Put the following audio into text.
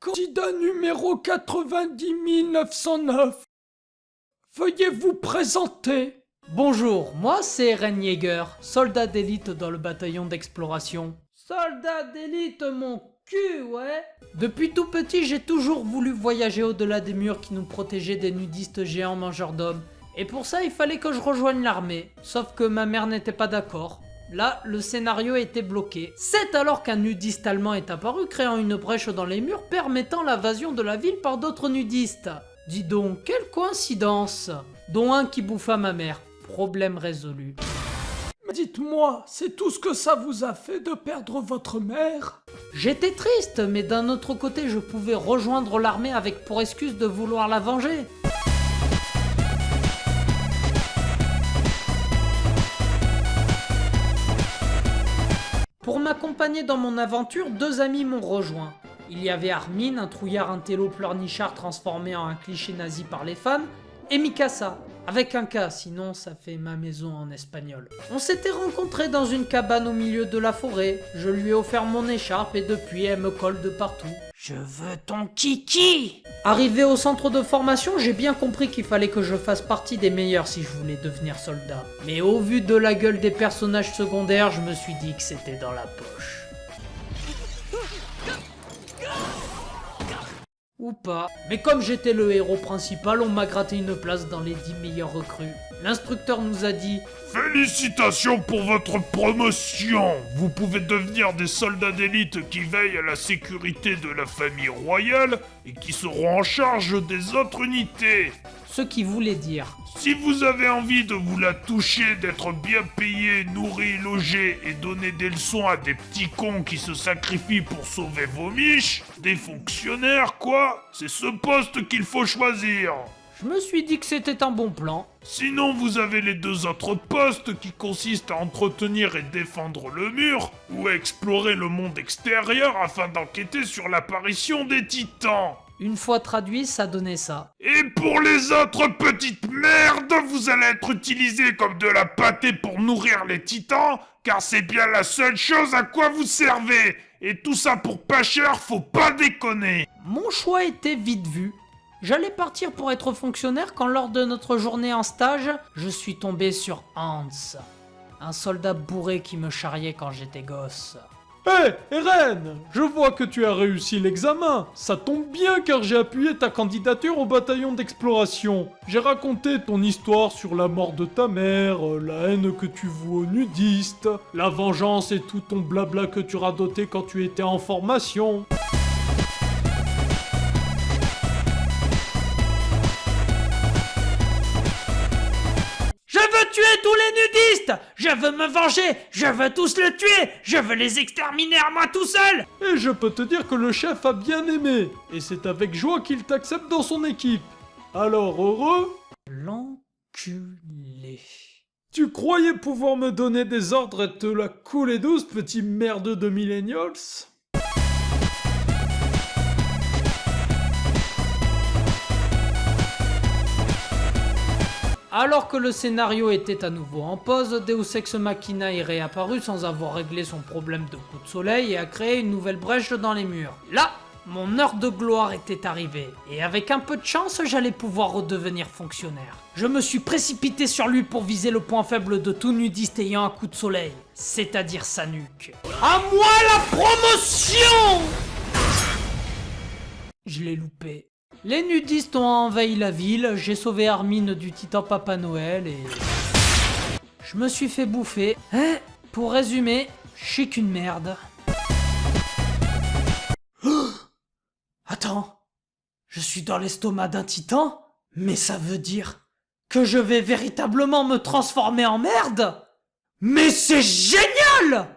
Candidat numéro 90 909. Veuillez vous présenter. Bonjour, moi c'est Eren Yeager, soldat d'élite dans le bataillon d'exploration. Soldat d'élite mon cul, ouais. Depuis tout petit, j'ai toujours voulu voyager au-delà des murs qui nous protégeaient des nudistes géants mangeurs d'hommes. Et pour ça, il fallait que je rejoigne l'armée. Sauf que ma mère n'était pas d'accord. Là, le scénario était bloqué. C'est alors qu'un nudiste allemand est apparu, créant une brèche dans les murs permettant l'invasion de la ville par d'autres nudistes. Dis donc, quelle coïncidence. Dont un qui bouffa ma mère. Problème résolu. Dites-moi, c'est tout ce que ça vous a fait de perdre votre mère? J'étais triste, mais d'un autre côté, je pouvais rejoindre l'armée avec pour excuse de vouloir la venger. Pour m'accompagner dans mon aventure, deux amis m'ont rejoint. Il y avait Armin, un trouillard intello pleurnichard transformé en un cliché nazi par les femmes, et Mikasa, avec un K, sinon ça fait ma maison en espagnol. On s'était rencontrés dans une cabane au milieu de la forêt, je lui ai offert mon écharpe et depuis elle me colle de partout. Je veux ton kiki! Arrivé au centre de formation, j'ai bien compris qu'il fallait que je fasse partie des meilleurs si je voulais devenir soldat. Mais au vu de la gueule des personnages secondaires, je me suis dit que c'était dans la poche. Ou pas. Mais comme j'étais le héros principal, on m'a gratté une place dans les 10 meilleurs recrues. L'instructeur nous a dit « Félicitations pour votre promotion! Vous pouvez devenir des soldats d'élite qui veillent à la sécurité de la famille royale et qui seront en charge des autres unités. » Ce qui voulait dire Si vous avez envie de vous la toucher, d'être bien payé, nourri, logé et donner des leçons à des petits cons qui se sacrifient pour sauver vos miches, des fonctionnaires quoi, c'est ce poste qu'il faut choisir. Je me suis dit que c'était un bon plan. Sinon, vous avez les deux autres postes qui consistent à entretenir et défendre le mur, ou à explorer le monde extérieur afin d'enquêter sur l'apparition des titans. Une fois traduit, ça donnait ça. Et pour les autres petites merdes, vous allez être utilisés comme de la pâtée pour nourrir les titans, car c'est bien la seule chose à quoi vous servez. Et tout ça pour pas cher, faut pas déconner. Mon choix était vite vu. J'allais partir pour être fonctionnaire quand lors de notre journée en stage, je suis tombé sur Hans. Un soldat bourré qui me charriait quand j'étais gosse. Hé, Eren, je vois que tu as réussi l'examen. Ça tombe bien car j'ai appuyé ta candidature au bataillon d'exploration. J'ai raconté ton histoire sur la mort de ta mère, la haine que tu voues aux nudistes, la vengeance et tout ton blabla que tu radotais quand tu étais en formation. Je veux tuer tous les nudistes! Je veux me venger! Je veux tous le tuer! Je veux les exterminer à moi tout seul! Et je peux te dire que le chef a bien aimé, et c'est avec joie qu'il t'accepte dans son équipe. Alors heureux? L'enculé. Tu croyais pouvoir me donner des ordres et te la couler douce, petit merde de millennials? Alors que le scénario était à nouveau en pause, Deus Ex Machina est réapparu sans avoir réglé son problème de coup de soleil et a créé une nouvelle brèche dans les murs. Là, mon heure de gloire était arrivée, et avec un peu de chance, j'allais pouvoir redevenir fonctionnaire. Je me suis précipité sur lui pour viser le point faible de tout nudiste ayant un coup de soleil, c'est-à-dire sa nuque. À moi la promotion! Je l'ai loupé. Les nudistes ont envahi la ville, j'ai sauvé Armin du titan Papa Noël et... je me suis fait bouffer. Hein? Pour résumer, je suis qu'une merde. Attends, je suis dans l'estomac d'un titan? Mais ça veut dire que je vais véritablement me transformer en merde? Mais c'est génial!